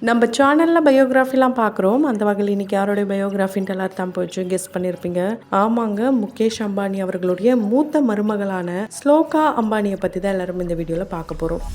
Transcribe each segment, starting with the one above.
நம்ம சேனலில் பயோகிராஃபிலாம் பார்க்குறோம். அந்த வகையில் இன்றைக்கி யாருடைய பயோகிராஃபின்ட்டு எல்லாத்தான் போயிடுச்சு கெஸ் பண்ணியிருப்பீங்க. ஆமாங்க, முகேஷ் அம்பானி அவர்களுடைய மூத்த மருமகளான ஸ்லோகா அம்பானியை பற்றி தான் எல்லாரும் இந்த வீடியோவில் பார்க்க போகிறோம்.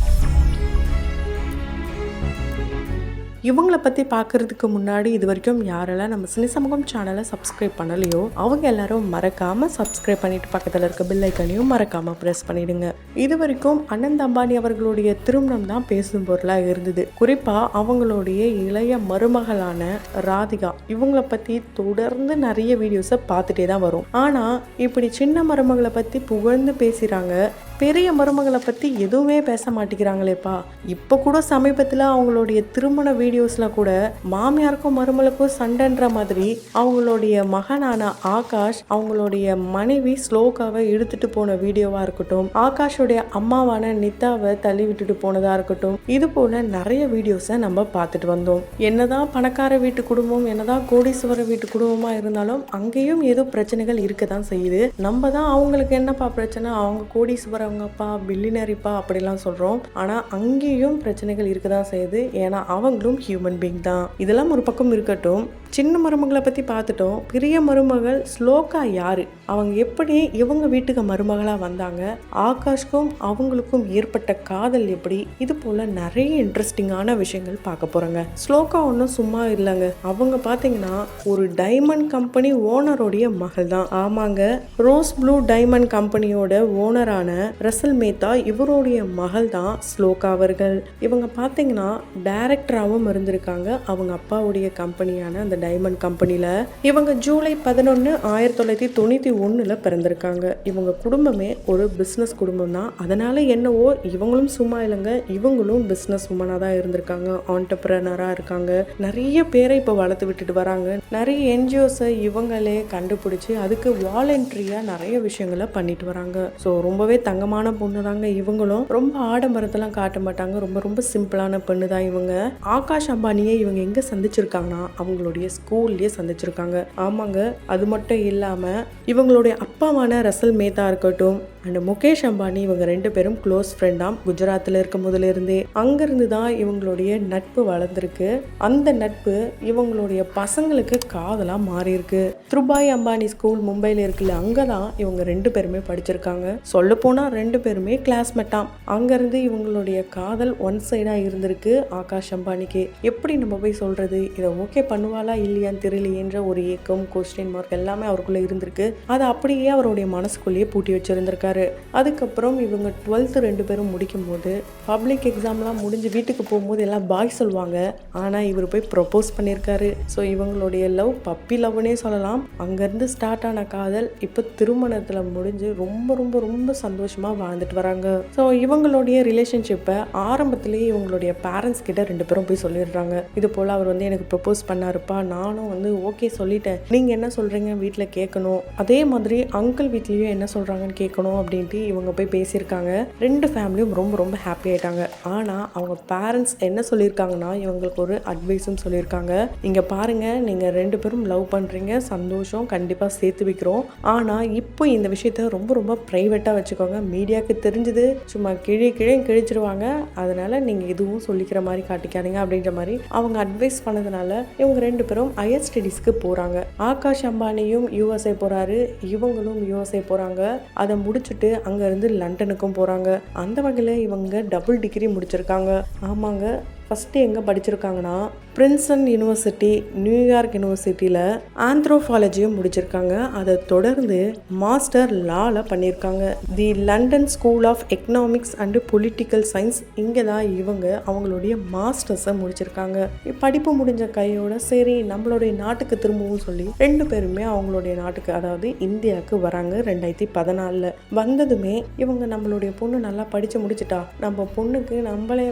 இவங்களை பற்றி பார்க்குறதுக்கு முன்னாடி இது வரைக்கும் யாரெல்லாம் நம்ம சினி சமூகம் சேனலை சப்ஸ்கிரைப் பண்ணலையோ அவங்க எல்லாரும் மறக்காமல் சப்ஸ்கிரைப் பண்ணிவிட்டு பக்கத்தில் இருக்க பெல் ஐக்கனையும் மறக்காமல் ப்ரெஸ் பண்ணிவிடுங்க. இது வரைக்கும் அனந்த் அம்பானி அவர்களுடைய திருமணம் தான் பேசும் பொருளாக இருந்தது. குறிப்பாக அவங்களுடைய இளைய மருமகளான ராதிகா இவங்களை பற்றி தொடர்ந்து நிறைய வீடியோஸை பார்த்துட்டே தான் வரும். ஆனால் இப்படி சின்ன மருமகளை பற்றி புகழ்ந்து பேசுகிறாங்க, பெரிய மருமகளை பற்றி எதுவுமே பேச மாட்டேங்கிறாங்களேப்பா. இப்போ கூட சமீபத்தில் அவங்களுடைய திருமண வீடியோஸில் கூட மாமியாருக்கும் மருமலுக்கும் சண்டைன்ற மாதிரி அவங்களுடைய மகனான ஆகாஷ் அவங்களுடைய மனைவி ஸ்லோகாவை இழுத்துட்டு போன வீடியோவாக இருக்கட்டும், ஆகாஷோடைய அம்மாவான நித்தாவை தள்ளி விட்டுட்டு போனதாக இருக்கட்டும், இது போல நிறைய வீடியோஸை நம்ம பார்த்துட்டு வந்தோம். என்னதான் பணக்கார வீட்டு குடும்பம், என்னதான் கோடீஸ்வர வீட்டு குடும்பமாக இருந்தாலும் அங்கேயும் ஏதோ பிரச்சனைகள் இருக்க தான் செய்யுது. நம்ம தான் அவங்களுக்கு என்னப்பா பிரச்சனை, அவங்க கோடீஸ்வர அவங்கப்பா பில்லினரிப்பா அப்படிலாம் சொல்கிறோம். ஆனால் அங்கேயும் பிரச்சனைகள் இருக்க தான் செய்யுது. ஏன்னா அவங்களும் ஹியூமன் பீயிங் தான். இதெல்லாம் ஒரு பக்கம் இருக்கட்டும், சின்ன மருமகளை பற்றி பார்த்துட்டோம். பெரிய மருமகள் ஸ்லோகா யாரு, அவங்க எப்படி இவங்க வீட்டுக்கு மருமகளாக வந்தாங்க, ஆகாஷ்க்கும் அவங்களுக்கும் ஏற்பட்ட காதல் எப்படி, இது போல் நிறைய இன்ட்ரெஸ்டிங்கான விஷயங்கள் பார்க்க போகிறோங்க. ஸ்லோகா ஒன்றும் சும்மா இல்லைங்க. அவங்க பார்த்தீங்கன்னா ஒரு டைமண்ட் கம்பெனி ஓனருடைய மகள் தான். ஆமாங்க, ரோஸ் ப்ளூ டைமண்ட் கம்பெனியோட ஓனரான ரசல் மேத்தா இவருடைய மகள் தான் ஸ்லோகா அவர்கள். இவங்க பார்த்தீங்கன்னா டைரக்டராகவும் இருந்திருக்காங்க அவங்க அப்பாவுடைய கம்பெனியான அந்த டைமண்ட் கம்பெனியில். இவங்க ஜூலை 11, 1991 பிறந்திருக்காங்க. இவங்க குடும்பமே ஒரு பிஸ்னஸ் குடும்பம் தான். அதனால என்னவோ இவங்களும் சும்மா இல்லைங்க, இவங்களும் பிஸ்னஸ் உமனாக தான் இருந்திருக்காங்க, ஆண்டர்பிரனராக இருக்காங்க. நிறைய பேரை இப்போ வளர்த்து விட்டுட்டு வராங்க. நிறைய என்ஜிஓஸை இவங்களே கண்டுபிடிச்சி அதுக்கு வாலண்டரியாக நிறைய விஷயங்களை பண்ணிட்டு வராங்க. ஸோ ரொம்பவே தங்கமான பொண்ணு தாங்க இவங்களும். ரொம்ப ஆடம்பரத்தெல்லாம் காட்ட மாட்டாங்க, ரொம்ப ரொம்ப சிம்பிளான பொண்ணு தான் இவங்க. ஆகாஷ் அம்பானியை இவங்க எங்கே சந்திச்சிருக்காங்கன்னா அவங்களுடைய ஸ்கூல்லேயே சந்திச்சிருக்காங்க. ஆமாங்க, அது மட்டும் இல்லாமல் இவங்களுடைய அப்பாவான ரசல் மேத்தா இருக்கட்டும் அண்ட் முகேஷ் அம்பானி இவங்க ரெண்டு பேரும் க்ளோஸ் ஃப்ரெண்டாம். குஜராத்தில் இருக்கும் போதிலிருந்தே அங்கேருந்து தான் இவங்களுடைய நட்பு வளர்ந்துருக்கு. அந்த நட்பு இவங்களுடைய பசங்களுக்கு காதலாக மாறி இருக்கு. திருபாய் அம்பானி ஸ்கூல் மும்பையில் இருக்குல்ல, அங்கே தான் இவங்க ரெண்டு பேருமே படிச்சிருக்காங்க. சொல்ல போனால் ரெண்டு பேருமே கிளாஸ்மேட்டாம். அங்கேருந்து இவங்களுடைய காதல் ஒன் சைடாக இருந்திருக்கு ஆகாஷ் அம்பானிக்கு. எப்படி நம்ம போய் சொல்கிறது, இதை ஓகே பண்ணுவாளா இல்லையான்னு தெரியலையேன்ற ஒரு ஏக்கம், கொஸ்டின் மார்க் எல்லாமே அவருக்குள்ளே இருந்திருக்கு. அதை அப்படியே அவருடைய மனசுக்குள்ளேயே பூட்டி வச்சிருந்திருக்காரு. அதுக்கப்புறம் இவங்க 12th ரெண்டு பேரும் முடிக்கும் போது பப்ளிக் எக்ஸாம்லாம் முடிஞ்சு வீட்டுக்கு போகும்போது எல்லாம் பாய் சொல்லுவாங்க. ஆனால் இவர் போய் ப்ரொப்போஸ் பண்ணியிருக்காரு. ஸோ இவங்களுடைய லவ் பப்பி லவ்னே சொல்லலாம். அங்கேருந்து ஸ்டார்ட் ஆன காதல் இப்போ திருமணத்தில் முடிஞ்சு ரொம்ப ரொம்ப ரொம்ப சந்தோஷமாக வாழ்ந்துட்டு வராங்க. ஸோ இவங்களுடைய ரிலேஷன்ஷிப்பை ஆரம்பத்திலேயே இவங்களுடைய பேரண்ட்ஸ் கிட்ட ரெண்டு பேரும் போய் சொல்லிடுறாங்க. இது போல் அவர் எனக்கு ப்ரொப்போஸ் பண்ணாருப்பா, நானும் ஓகே சொல்லிட்டேன், நீங்கள் என்ன சொல்கிறீங்க வீட்டில் கேட்கணும், அதே மாதிரி அங்கிள் வீட்லேயும் என்ன சொல்கிறாங்கன்னு கேட்கணும் அப்படின்ட்டு இவங்க போய் பேசியிருக்காங்க. ரெண்டு ஃபேமிலியும் ரொம்ப ரொம்ப ஹாப்பி ஆகிட்டாங்க. ஆனால் அவங்க பேரண்ட்ஸ் என்ன சொல்லியிருக்காங்கன்னா இவங்களுக்கு ஒரு அட்வைஸும் சொல்லியிருக்காங்க. இங்கே பாருங்கள், நீங்கள் ரெண்டு பேரும் லவ் பண்ணுறீங்க, சந்தோஷம், கண்டிப்பாக சேர்த்து வைக்கிறோம். ஆனால் இப்போ இந்த விஷயத்த ரொம்ப ரொம்ப ப்ரைவேட்டாக வச்சுக்கோங்க, மீடியாவுக்கு தெரிஞ்சது சும்மா கிழே கிழிச்சிருவாங்க, அதனால் நீங்கள் எதுவும் சொல்லிக்கிற மாதிரி காட்டிக்காதீங்க அப்படின்ற மாதிரி அவங்க அட்வைஸ் பண்ணதுனால இவங்க ரெண்டு பேரும் ஹையர் ஸ்டடீஸ்க்கு போகிறாங்க. ஆகாஷ் அம்பானியும் யூஎஸ்ஏ போகிறாரு, இவங்களும் யூஎஸ்ஏ போகிறாங்க. அதை முடிச்சுட்டு அங்கேருந்து லண்டனுக்கும் போகிறாங்க. அந்த வகையில் இவங்க டபுள் டிகிரி முடிச்சிருக்காங்க. ஆமாங்க, ஃபஸ்ட்டு எங்கே படிச்சிருக்காங்கன்னா பிரின்ஸ்டன் யூனிவர்சிட்டி, நியூயார்க் யூனிவர்சிட்டியில் ஆந்த்ரோபாலஜியும் முடிச்சிருக்காங்க. அதை தொடர்ந்து மாஸ்டர் லால பண்ணியிருக்காங்க. The London School of Economics and Political Science, இங்கே தான் இவங்க அவங்களுடைய மாஸ்டர்ஸை முடிச்சிருக்காங்க. படிப்பு முடிஞ்ச கையோட சரி நம்மளுடைய நாட்டுக்கு திரும்பவும் சொல்லி ரெண்டு பேருமே அவங்களுடைய நாட்டுக்கு, அதாவது இந்தியாவுக்கு வராங்க. 2014 வந்ததுமே இவங்க நம்மளுடைய பொண்ணு நல்லா படித்து முடிச்சுட்டா, நம்ம பொண்ணுக்கு நம்மளே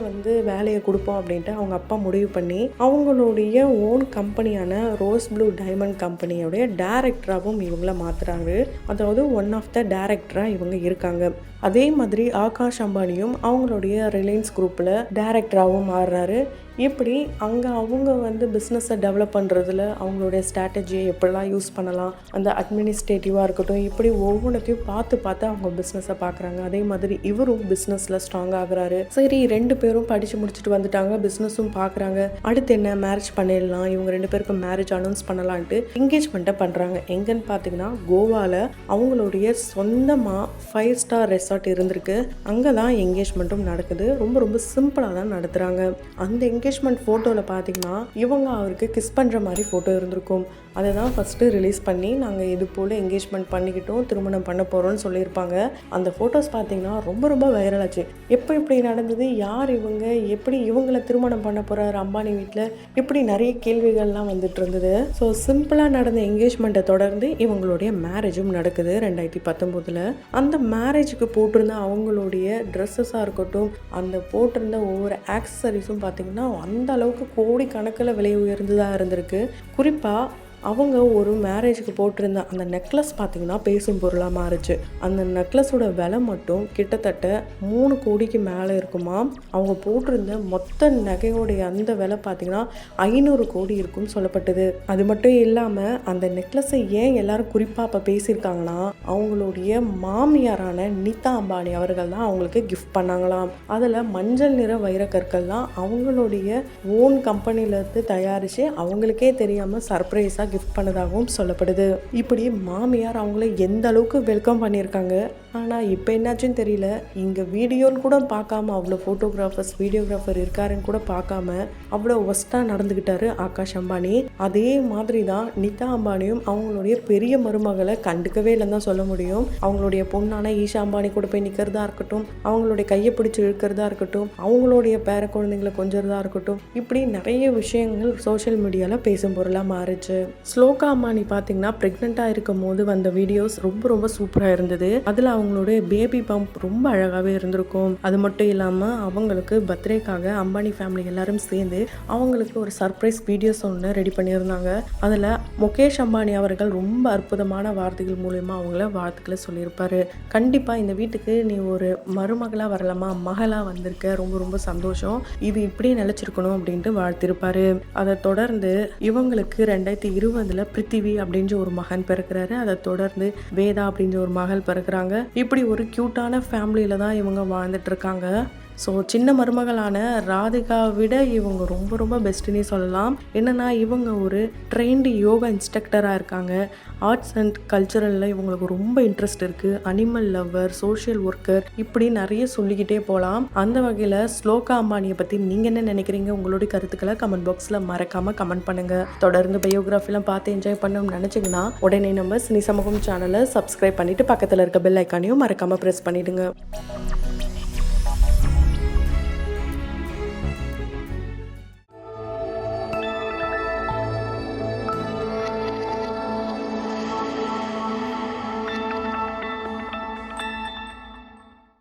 வேலையை கொடுப்போம் அப்படின்ட்டு அவங்க அப்பா முடிவு பண்ணி அவங்களுடைய ஓன் கம்பெனியான ரோஸ் ப்ளூ டைமண்ட் கம்பெனியோடைய டைரக்டராகவும் இவங்கள மாற்றுறாங்க. அதாவது ஒன் ஆஃப் த டைரக்டராக இவங்க இருக்காங்க. அதே மாதிரி ஆகாஷ் அம்பானியும் அவங்களுடைய ரிலையன்ஸ் குரூப்பில் டைரக்டராகவும் மாறுறாரு. இப்படி அங்கே அவங்க வந்து பிஸ்னஸை டெவலப் பண்ணுறதுல அவங்களுடைய ஸ்ட்ராட்டஜியை எப்படிலாம் யூஸ் பண்ணலாம், அந்த அட்மினிஸ்ட்ரேட்டிவாக இருக்கட்டும், இப்படி ஒவ்வொன்றத்தையும் பார்த்து பார்த்து அவங்க பிஸ்னஸை பார்க்குறாங்க. அதே மாதிரி இவரும் பிஸ்னஸில் ஸ்ட்ராங் ஆகுறாரு. சரி, 2 பேரும் படித்து முடிச்சுட்டு வந்துட்டாங்க, பிஸ்னஸும் பார்க்குறாங்க. அடுத்து என்ன, மேரேஜ் பண்ணிடலாம், இவங்க 2 பேருக்கும் மேரேஜ் அனௌன்ஸ் பண்ணலான்ட்டு என்கேஜ்மெண்ட்டை பண்ணுறாங்க. எங்கன்னு பார்த்தீங்கன்னா கோவாவில் அவங்களுடைய சொந்தமாக 5 ஸ்டார் ரெசார்ட் இருந்திருக்கு. அங்கே தான் என்கேஜ்மெண்ட்டும் நடக்குது. ரொம்ப ரொம்ப சிம்பிளாக தான் நடத்துகிறாங்க. அந்த என்கேஜ்மெண்ட் ஃபோட்டோவில் பார்த்தீங்கன்னா இவங்க அவருக்கு கிஸ் பண்ணுற மாதிரி ஃபோட்டோ இருந்திருக்கும். அதை தான் ஃபஸ்ட்டு ரிலீஸ் பண்ணி நாங்கள் இது போல் என்கேஜ்மெண்ட் பண்ணிக்கிட்டோம், திருமணம் பண்ண போகிறோம்னு சொல்லியிருப்பாங்க. அந்த ஃபோட்டோஸ் பார்த்தீங்கன்னா ரொம்ப ரொம்ப வைரல் ஆச்சு. எப்போ இப்படி நடந்தது, யார் இவங்க, எப்படி இவங்கள திருமணம் பண்ண போகிறாரு அம்பானி வீட்டில், இப்படி நிறைய கேள்விகள்லாம் வந்துட்டு இருந்தது. ஸோ சிம்பிளாக நடந்த என்கேஜ்மெண்ட்டை தொடர்ந்து இவங்களுடைய மேரேஜும் நடக்குது 2019. அந்த மேரேஜுக்கு போட்டிருந்த அவங்களுடைய ட்ரெஸ்ஸஸாக இருக்கட்டும், அந்த போட்டிருந்த ஒவ்வொரு ஆக்சசரிஸும் பார்த்திங்கன்னா அந்த அளவுக்கு கோடி கணக்கில் விலை உயர்ந்ததாக இருந்திருக்கு. குறிப்பாக அவங்க ஒரு மேரேஜுக்கு போட்டிருந்த அந்த நெக்லஸ் பார்த்திங்கன்னா பேசும் பொருளாக மாறுச்சு. அந்த நெக்லஸோட விலை மட்டும் கிட்டத்தட்ட 3 கோடிக்கு மேலே இருக்குமா. அவங்க போட்டிருந்த மொத்த நகையோடைய அந்த விலை பார்த்திங்கன்னா 500 கோடி இருக்குன்னு சொல்லப்பட்டது. அது மட்டும் இல்லாமல் அந்த நெக்லஸை ஏன் எல்லாரும் குறிப்பாக அப்போ பேசியிருக்காங்கன்னா, அவங்களுடைய மாமியாரான நீதா அம்பானி அவர்கள் தான் அவங்களுக்கு கிஃப்ட் பண்ணாங்களாம். அதில் மஞ்சள் நிற வைரக்கற்கள்லாம் அவங்களுடைய ஓன் கம்பெனிலேருந்து தயாரித்து அவங்களுக்கே தெரியாமல் சர்ப்ரைஸாக கிஃப்ட் பண்ணதாகவும் சொல்லப்படுது. இப்படி மாமியார் அவங்கள எந்த அளவுக்கு வெல்கம் பண்ணியிருக்காங்க. ஆனால் இப்போ என்னாச்சுன்னு தெரியல, இங்கே வீடியோன்னு கூட பார்க்காம, அவ்வளோ ஃபோட்டோகிராஃபர்ஸ் வீடியோகிராஃபர் இருக்காருன்னு கூட பார்க்காம அவ்வளோ ஒஸ்ட்டாக நடந்துக்கிட்டாரு ஆகாஷ் அம்பானி. அதே மாதிரி தான் நீதா அம்பானியும் அவங்களுடைய பெரிய மருமகளை கண்டுக்கவே இல்லைன்னு தான் சொல்ல முடியும். அவங்களுடைய பொண்ணான ஈஷா அம்பானி கூட போய் நிற்கிறதா இருக்கட்டும், அவங்களுடைய கையை பிடிச்சி இழுக்கிறதா இருக்கட்டும், அவங்களுடைய பேர குழந்தைங்களை கொஞ்சறதா இருக்கட்டும், இப்படி நிறைய விஷயங்கள் சோஷியல் மீடியாவில் பேசும் பொருளாக மாறுச்சு. ஸ்லோகா அம்பானி பார்த்தீங்கன்னா ப்ரெக்னெண்ட்டாக இருக்கும் போது வந்த வீடியோஸ் ரொம்ப ரொம்ப சூப்பராக இருந்தது. அதில் அவங்களுடைய பேபி பம்ப் ரொம்ப அழகாகவே இருந்திருக்கும். அது மட்டும் இல்லாமல் அவங்களுக்கு பர்த்டேக்காக அம்பானி ஃபேமிலி எல்லாரும் சேர்ந்து அவங்களுக்கு ஒரு சர்ப்ரைஸ் வீடியோஸ் ஒன்று ரெடி பண்ணியிருந்தாங்க. அதில் முகேஷ் அம்பானி அவர்கள் ரொம்ப அற்புதமான வார்த்தைகள் மூலமா அவங்கள வாழ்த்துக்களை சொல்லியிருப்பாரு. கண்டிப்பாக இந்த வீட்டுக்கு நீ ஒரு மருமகளாக வரலாமா, மகளாக வந்திருக்க, ரொம்ப ரொம்ப சந்தோஷம், இது இப்படியே நிலச்சிருக்கணும் அப்படின்ட்டு வாழ்த்திருப்பாரு. அதை தொடர்ந்து இவங்களுக்கு 2020 பிருத்திவி அப்படின்ற ஒரு மகன் பிறக்கிறாரு. அதை தொடர்ந்து வேதா அப்படின்ற ஒரு மகள் பிறக்கிறாங்க. இப்படி ஒரு கியூட்டான ஃபேமிலியில தான் இவங்க வாழ்ந்துட்டு இருக்காங்க. ஸோ சின்ன மருமகளான ராதிகா விட இவங்க ரொம்ப ரொம்ப பெஸ்ட்டுன்னே சொல்லலாம். என்னென்னா இவங்க ஒரு ட்ரெயின்டு யோகா இன்ஸ்ட்ரக்டராக இருக்காங்க. ஆர்ட்ஸ் அண்ட் கல்ச்சரலில் இவங்களுக்கு ரொம்ப இன்ட்ரெஸ்ட் இருக்குது. அனிமல் லவ்வர், சோஷியல் ஒர்க்கர், இப்படி நிறைய சொல்லிக்கிட்டே போகலாம். அந்த வகையில் ஸ்லோகா அம்பானியை பற்றி நீங்கள் என்ன நினைக்கிறீங்க? உங்களுடைய கருத்துக்களை கமெண்ட் பாக்ஸில் மறக்காமல் கமெண்ட் பண்ணுங்கள். தொடர்ந்து பயோகிராஃபிலாம் பார்த்து என்ஜாய் பண்ணணும்னு நினச்சிங்கன்னா உடனே நம்ம சினி சமூகம் சேனலை சப்ஸ்கிரைப் பண்ணிவிட்டு பக்கத்தில் இருக்க பெல் ஐக்கானையும் மறக்காமல் ப்ரெஸ் பண்ணிவிடுங்க.